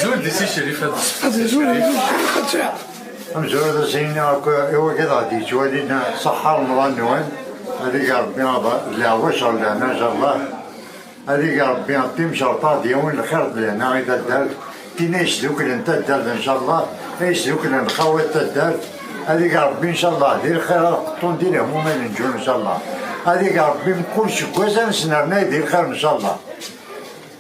زول ديسي شريف هذا زول مزور زين هو كذا غادي تولينا صحة رمضان نوان هذيك ربي لا واش لنا ان شاء الله هذيك ربي يعطيهم شرطات ديالهم الخير لنا اذا دار كاين يسلوك انت دار ان شاء الله يسلوك لنا الخوات دار هذيك ربي ان شاء الله دير خير القطون ديالهم هما اللي نجون ان شاء الله هذيك ربي من كل شكواس نسنرنا يدير خير ان شاء الله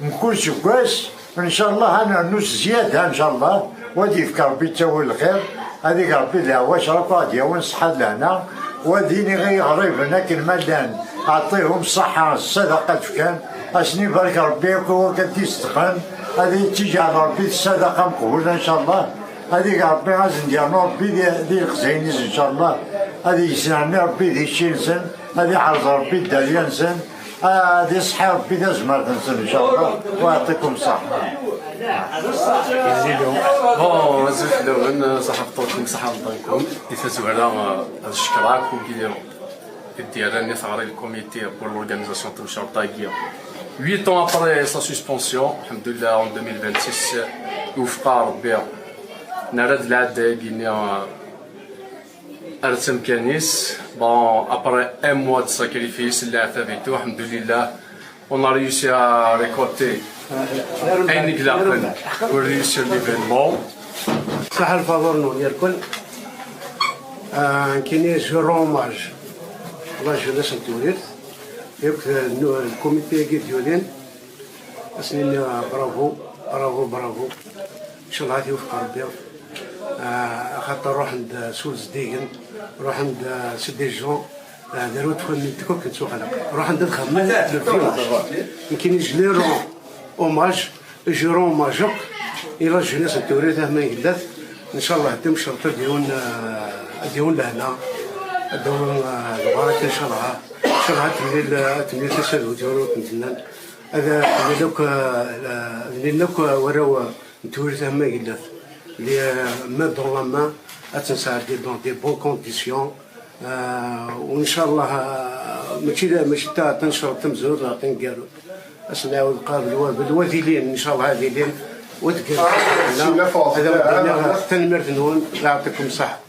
من كل شكواس ان شاء الله انا نص زياده ان شاء الله ودي في ربي تسوي الخير هذيك ربي لا واش راه ديالهم صحة لنا وديني غير غريب لكن مادان اعطيهم الصحة الصدقة كان اسني بارك ربي هو كتستقن هذه تيجي على ربي الصدقة مقبولة ان شاء الله هذيك ربي غازن ديال ربي ديال الخزاينيز ان شاء الله هذه يسنعني ربي ديال الشينسن هذه عرض ربي داليانسن هذه صحة ربي ديال زمرتنسن ان شاء الله ويعطيكم الصحة. بون زوج الاول صحة فطوركم صحة رمضانكم يفازوا على هذا الشكراك وكيديروا ديال الناس غير الكوميتي pour l'organisation de Chartagia. 8 ans après sa suspension, alhamdoulilah en 2026 يوفق ربي نرد العاد كينا ارسم كنيس bon après un mois de sacrifice اللي عفابيتو alhamdoulilah on a réussi à récolter un éclat pour réussir l'événement. صحة الفضل ديالكم كاين جروماج الله جلاش التوريث ياك الكوميتي كي ديالين اسنين برافو برافو برافو ان شاء الله غادي يوفق ربي خاطر نروح عند سولز ديغن نروح عند سيدي جون داروا تفهم تكون كنسوق انا نروح عند الخدمه يمكن يجي رون اوماج جيرون ماجوك الى جناس التوريث ما يقدات ان شاء الله تم شرطه ديون لهنا الغارة إن شاء الله تملي تسالوت وراو تمثلنا هذا لك وراو نتورث ما قلت لي ما دون ما اتنساعد دون دي بون كونديسيون وان شاء الله ماشي تاع تنشر تمزود لا تنقالوا اسناو القابل بالوذيلين ان شاء الله هذه لين وتقال هذا تنمر نون يعطيكم صح.